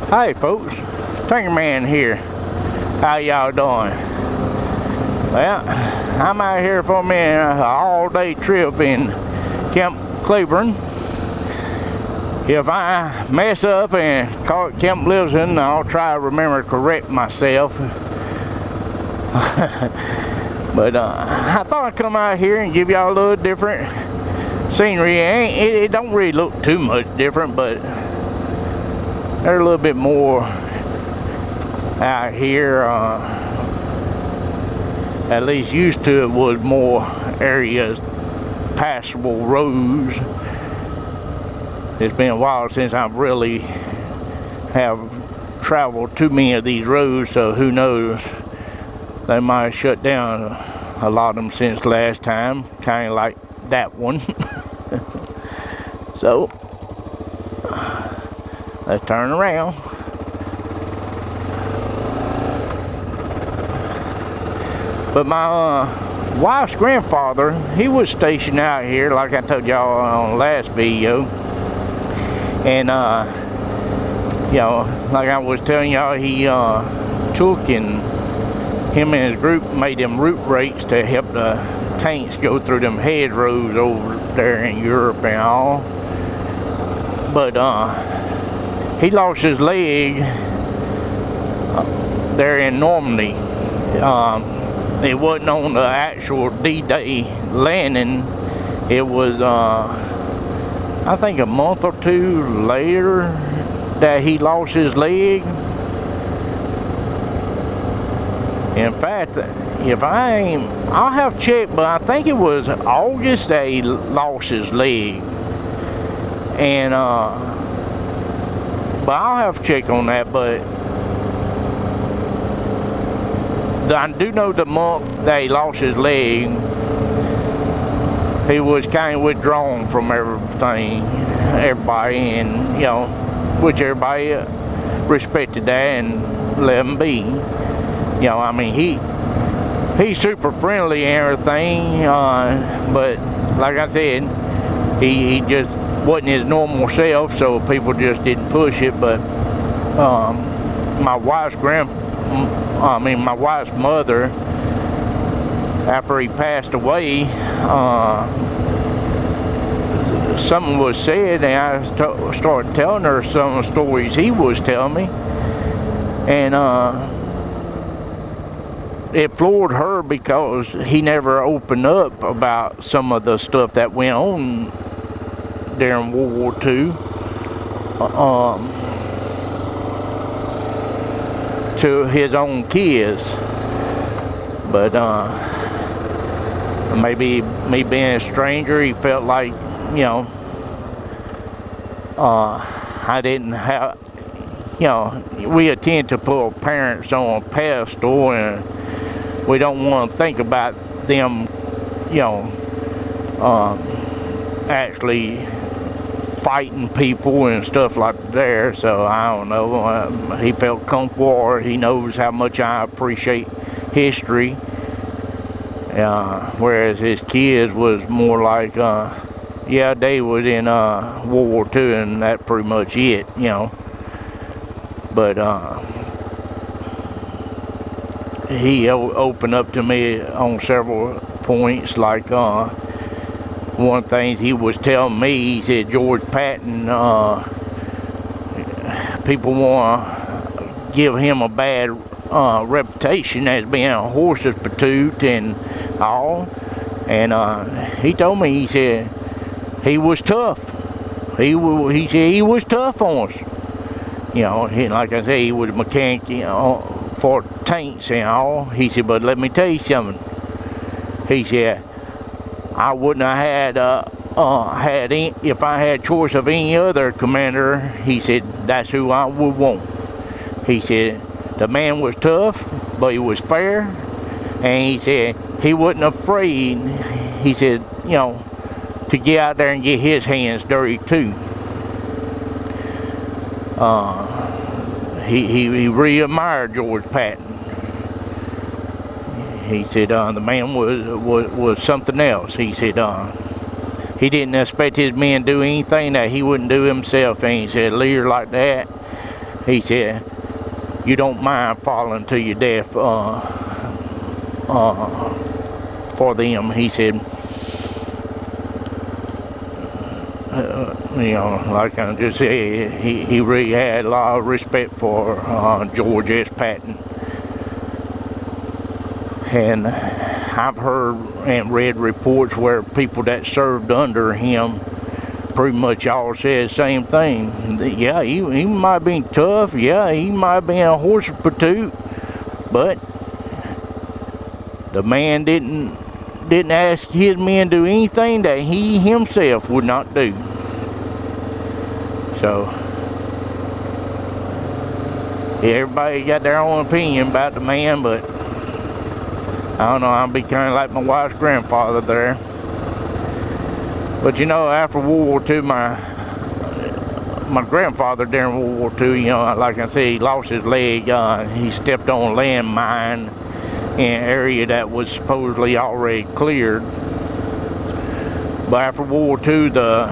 Hi folks, Tankerman here. How y'all doing? Well, I'm out here for me an all-day trip in Camp Claibourne. If I mess up and call it Camp Claibourne, I'll try to remember to correct myself. But I thought I'd come out here and give y'all a little different scenery. It don't really look too much different, but they're a little bit more out here. At least used to it was more areas, passable roads. It's been a while since I've really have traveled too many of these roads, so who knows, they might have shut down a lot of them since last time, kind of like that one. So let's turn around. But my wife's grandfather, he was stationed out here, like I told y'all on the last video. And you know, like I was telling y'all, he took and him and his group made them route rates to help the tanks go through them hedgerows over there in Europe and all. But he lost his leg there in Normandy. It wasn't on the actual D-Day landing. It was I think a month or two later that he lost his leg. In fact, I'll have checked, but I think it was August that he lost his leg. And but I'll have to check on that. But I do know the month that he lost his leg, he was kind of withdrawn from everybody, and you know, which everybody respected that and let him be. You know, I mean, he's super friendly and everything, but like I said, he just wasn't his normal self, so people just didn't push it. But my wife's my wife's mother, after he passed away, something was said, and I started telling her some of the stories he was telling me, and it floored her because he never opened up about some of the stuff that went on during World War II to his own kids. But maybe me being a stranger, he felt like, you know, I didn't have, you know, we tend to put parents on a pedestal, and we don't want to think about them, you know, actually fighting people and stuff like that. So I don't know, he felt comfortable, or he knows how much I appreciate history, whereas his kids was more like, yeah, they was in World War II and that's pretty much it, you know. But he opened up to me on several points, like one of the things he was telling me, he said George Patton, people want to give him a bad reputation as being a horse's patoot and all, and he told me, he said he was tough. He said he was tough on us. You know, like I said, he was a mechanic, you know, for tanks and all. He said, but let me tell you something. He said, I wouldn't have had if I had choice of any other commander. He said, that's who I would want. He said, the man was tough, but he was fair, and he said he wasn't afraid, he said, you know, to get out there and get his hands dirty too. He really admired George Patton. He said the man was something else. He said he didn't expect his men to do anything that he wouldn't do himself, and he said a leader like that, he said, you don't mind falling to your death for them. He said, you know, like I just said, he really had a lot of respect for George S. Patton. And I've heard and read reports where people that served under him pretty much all said the same thing. Yeah, he might have been tough. Yeah, he might have been a horse pursuit, but the man didn't ask his men to do anything that he himself would not do. So everybody got their own opinion about the man, but I don't know, I'll be kind of like my wife's grandfather there. But you know, after World War II, my grandfather during World War II, you know, like I said, he lost his leg. He stepped on a landmine in an area that was supposedly already cleared. But after World War II, the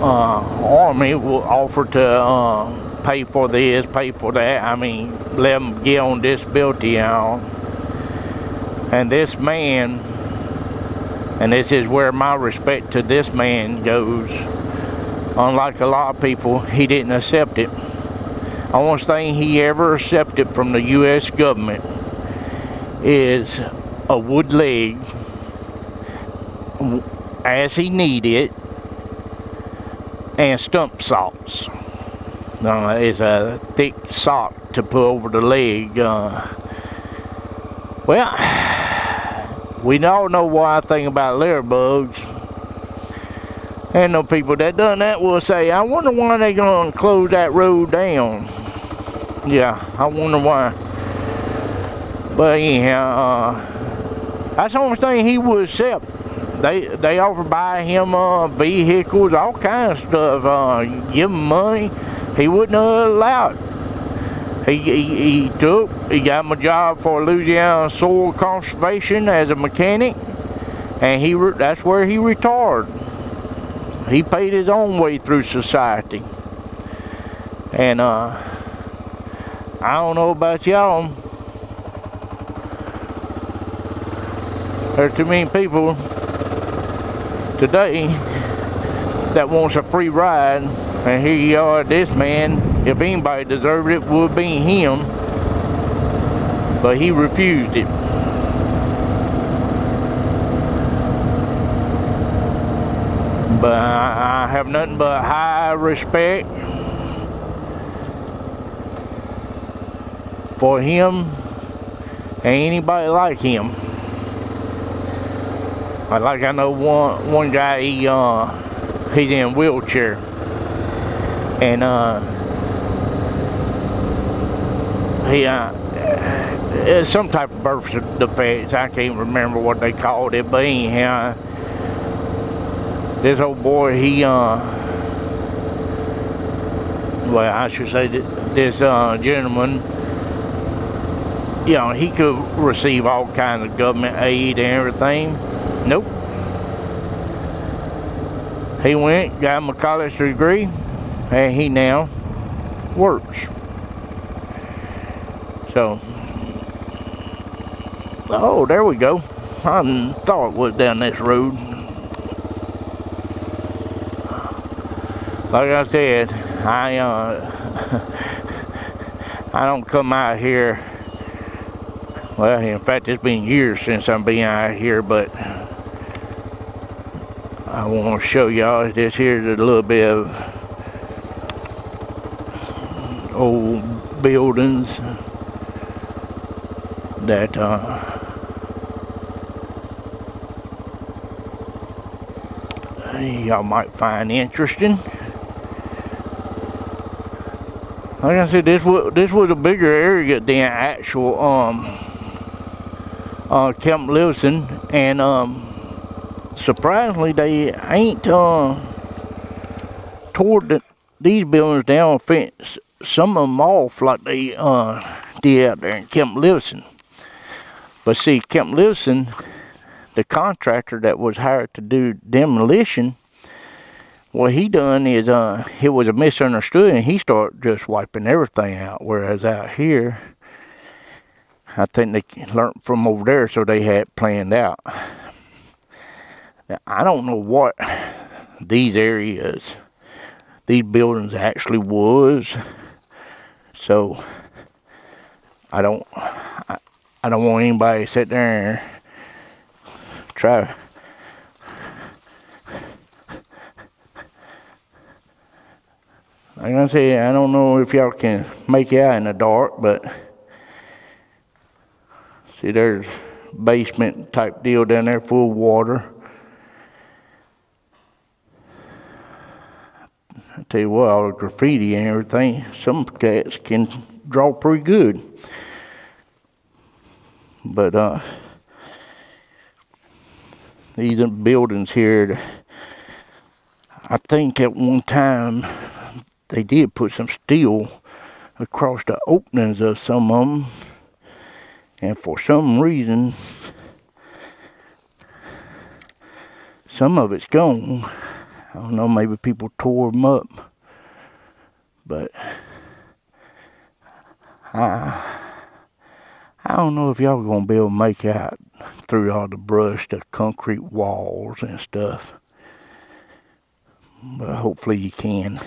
Army offered to pay for this, pay for that. I mean, let them get on disability, you know. And this man, and this is where my respect to this man goes, unlike a lot of people, he didn't accept it. The only thing he ever accepted from the U.S. government is a wood leg as he needed and stump socks. It's a thick sock to put over the leg. Well, we all know what I think about litter bugs. And the people that done that will say, I wonder why they gonna close that road down. Yeah, I wonder why. But anyhow, that's the only thing he would accept. They offer to buy him vehicles, all kinds of stuff, give him money. He wouldn't allow it. He got him a job for Louisiana Soil Conservation as a mechanic, and that's where he retired. He paid his own way through society. And I don't know about y'all, there's too many people today that wants a free ride, and here you are, this man, if anybody deserved it, would be him, but he refused it. But I have nothing but high respect for him and anybody like him. Like I know one guy, he's in a wheelchair, and it's some type of birth defects. I can't remember what they called it, but anyhow, this old boy, well, I should say that this gentleman, you know, he could receive all kinds of government aid and everything. Nope. He went, got him a college degree, and he now works. So, oh, there we go. I thought it was down this road. Like I said, I don't come out here. Well, in fact, it's been years since I've been out here, but I want to show y'all this. Here's a little bit of old buildings that y'all might find interesting. Like I said, this was a bigger area than actual Camp Claibourne, and surprisingly, they ain't tore these buildings down, fence some of them off like they did out there in Camp Claibourne. But see, Camp Claibourne, the contractor that was hired to do demolition what he done is it was a misunderstood, and he started just wiping everything out. Whereas out here, I think they learned from over there, so they had it planned out. Now, I don't know what these areas, these buildings actually was. So I don't want anybody to sit there and try. Like I said, I don't know if y'all can make it out in the dark, but see, there's basement type deal down there full of water. I tell you what, all the graffiti and everything, some cats can draw pretty good. But these buildings here, I think at one time they did put some steel across the openings of some of them, and for some reason some of it's gone. I don't know, maybe people tore them up, but I don't know if y'all gonna be able to make out through all the brush, the concrete walls and stuff, but hopefully you can.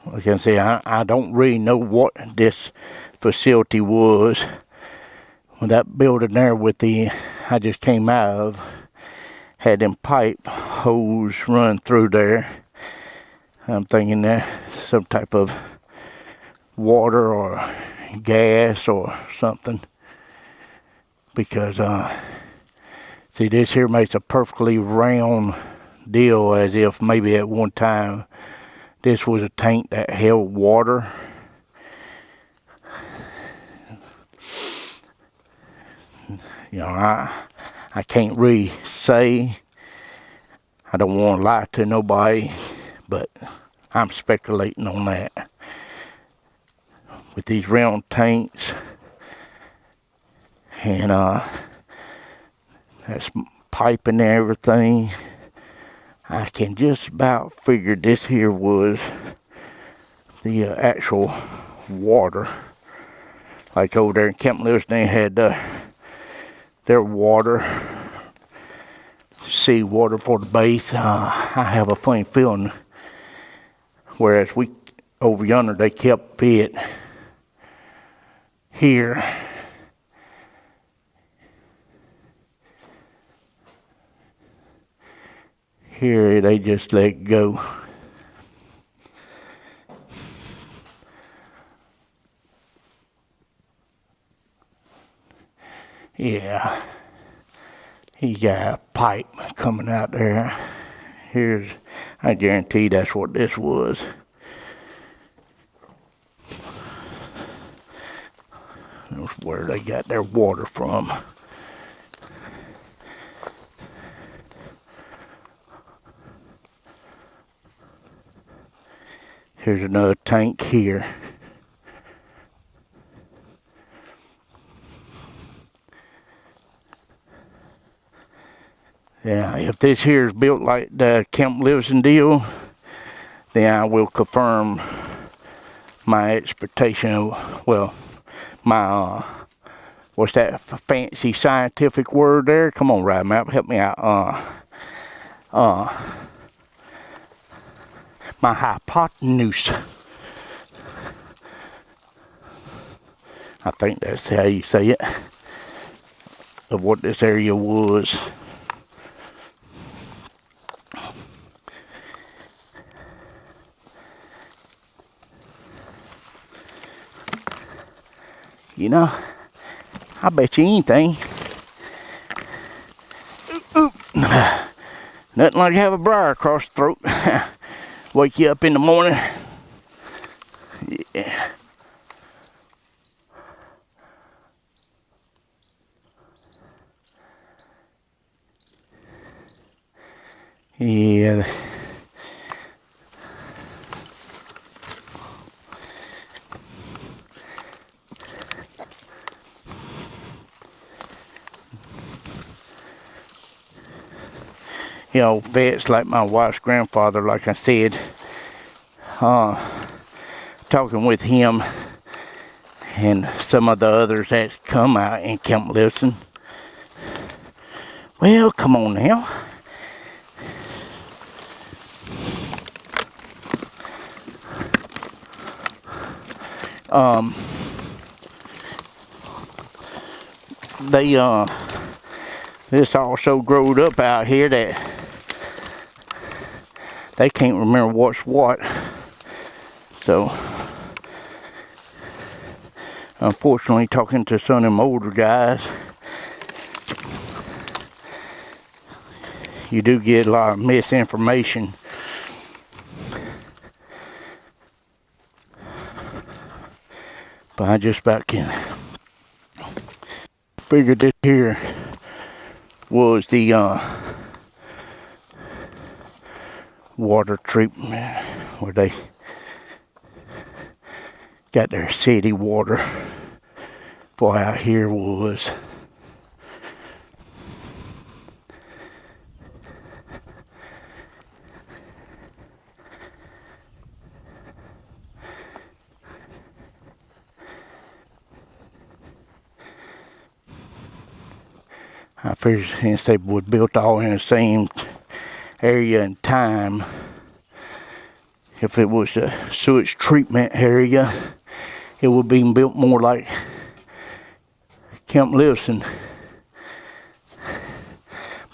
Like I say, I don't really know what this facility was. Well, that building there with the I just came out of had them pipe hose run through there. I'm thinking that some type of water or gas or something, because see, this here makes a perfectly round deal, as if maybe at one time this was a tank that held water. You know, I can't really say. I don't want to lie to nobody, but I'm speculating on that. With these round tanks, and that's piping and everything, I can just about figure this here was the actual water. Like over there in Camp Claibourne, they had their water, seawater for the base. I have a funny feeling, whereas we over yonder, they kept it here. Here they just let go. Yeah, he got a pipe coming out there. Here's, I guarantee that's what this was. That's where they got their water from. Here's another tank here. Yeah, if this here is built like the Camp Claibourne deal, then I will confirm my expectation of, well, my, what's that fancy scientific word there? Come on, Ride Map, help me out. My hypotenuse. I think that's how you say it, of what this area was. You know, I bet you anything. Nothing like have a briar across the throat. Wake you up in the morning. Yeah. Yeah. you know, vets like my wife's grandfather, like I said, talking with him and some of the others that's come out and Camp Claibourne. Well, come on now. This also growed up out here that they can't remember what's what. So, unfortunately, talking to some of them older guys, you do get a lot of misinformation. But I just about can figured this here was the water treatment where they got their city water for out here was. I figured since they were built all in the same area and time, if it was a sewage treatment area, it would be built more like Camp Claibourne.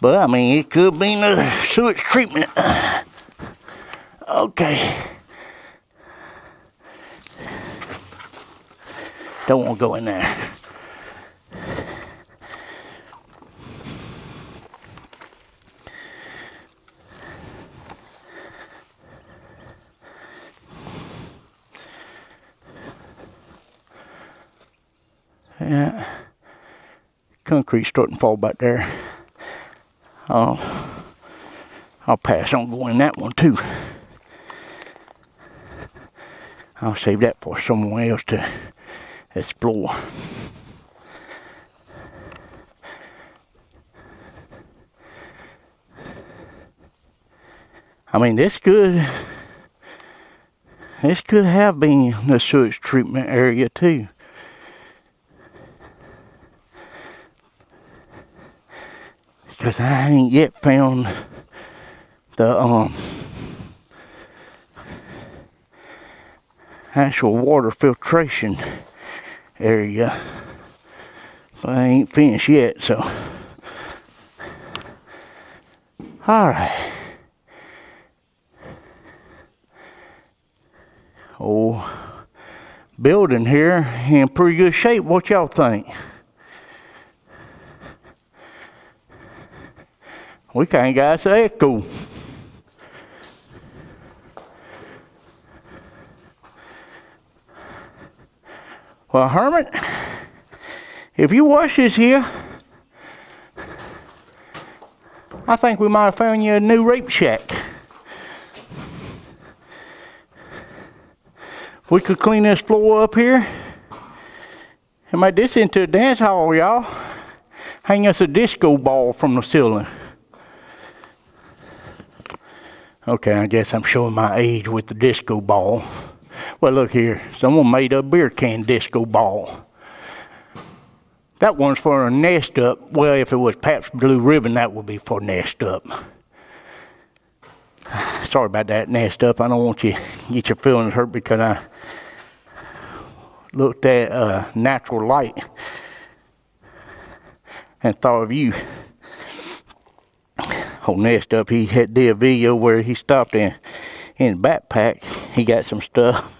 But I mean, it could be the sewage treatment. Okay. Don't want to go in there. Yeah, concrete's starting to fall back there. I'll pass on going that one too. I'll save that for someone else to explore. I mean, this could have been the sewage treatment area too. Because I ain't yet found the actual water filtration area, but I ain't finished yet, so alright. Oh, building here in pretty good shape. What y'all think? We kinda got an echo. Well, Hermit, if you watch this here, I think we might have found you a new rape shack. We could clean this floor up here and make this into a dance hall, y'all. Hang us a disco ball from the ceiling. Okay, I guess I'm showing my age with the disco ball. Well, look here. Someone made a beer can disco ball. That one's for a nest up. Well, if it was Pabst Blue Ribbon, that would be for nest up. Sorry about that, nest up. I don't want you to get your feelings hurt because I looked at natural light and thought of you. Old Nest Up, he did a video where he stopped in the backpack. He got some stuff.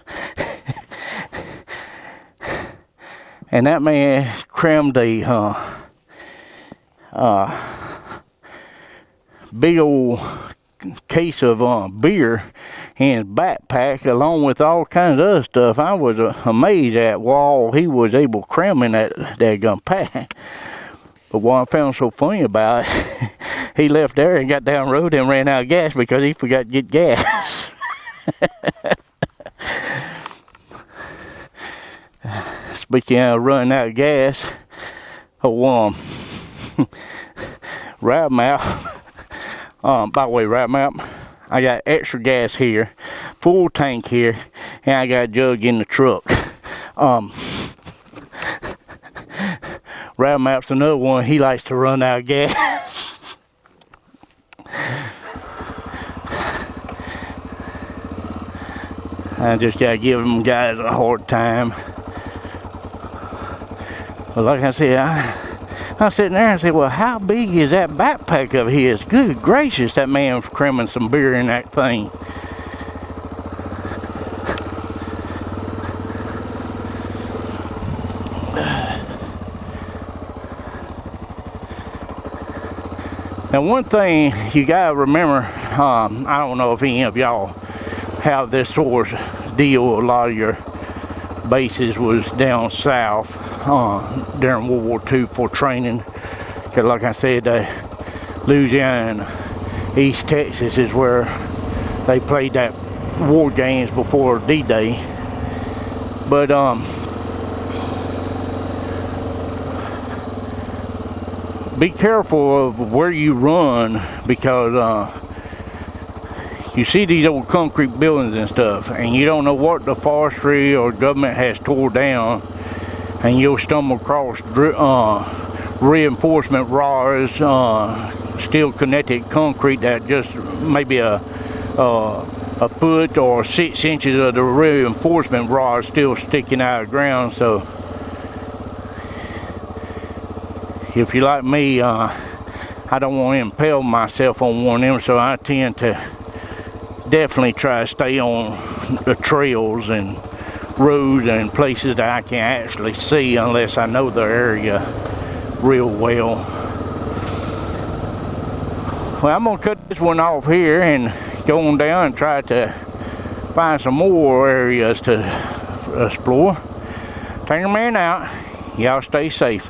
And that man crammed a big old case of beer in his backpack along with all kinds of other stuff. I was amazed at what all he was able to cram in that daggum pack. But what I found so funny about it, he left there and got down the road and ran out of gas because he forgot to get gas. Speaking of running out of gas, Ride mouth By the way, right map, I got extra gas here, full tank here, and I got a jug in the truck. Right map's another one, he likes to run out of gas. I just gotta give them guys a hard time. But like I said, I was sitting there and said, well, how big is that backpack of his? Good gracious, that man's cramming some beer in that thing. Now, one thing you gotta remember, I don't know if any of y'all have this sort of deal. A lot of your bases was down south during World War II for training. Because like I said, Louisiana and East Texas is where they played that war games before D-Day. But be careful of where you run, because you see these old concrete buildings and stuff, and you don't know what the forestry or government has tore down, and you'll stumble across reinforcement rods, steel connected concrete that just maybe a foot or 6 inches of the reinforcement rod still sticking out of the ground. So if you're like me, I don't want to impale myself on one of them, so I tend to definitely try to stay on the trails and roads and places that I can actually see, unless I know the area real well. Well, I'm gonna cut this one off here and go on down and try to find some more areas to explore. Tankerman out. Y'all stay safe.